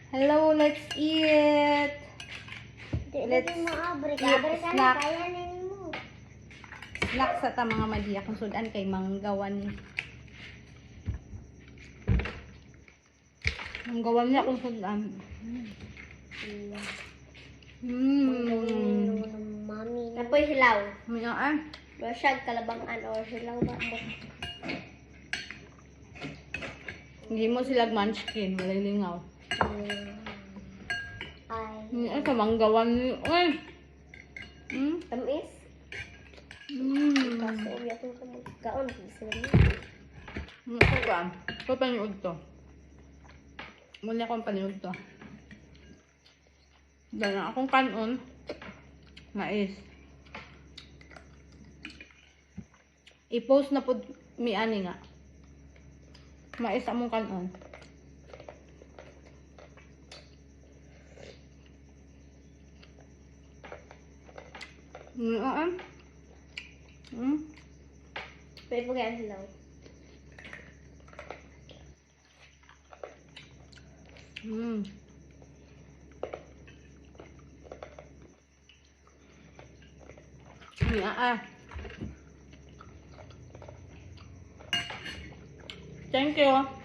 Hello, let's eat. Let's eat snack. Snack sa ta mga madiya kung sudan kay manggawan ni. Manggawan niya kung sudan. Mami. Napoy hilaw. Mga ah. Basyag kalabangan or hilaw ba mo? Hindi mo sila munchkin, walay lingaw. Ay sa manggawan ni. Ay. Tamis. Kasi uwi ako kaon sila ni. Ito ka. Ito paniud to. Muna akong paniud to. Dahil akong kanon. Mais. I-post na po mi ani nga. Mais among kanon. Pwede mo kaya hilaw. Thank you.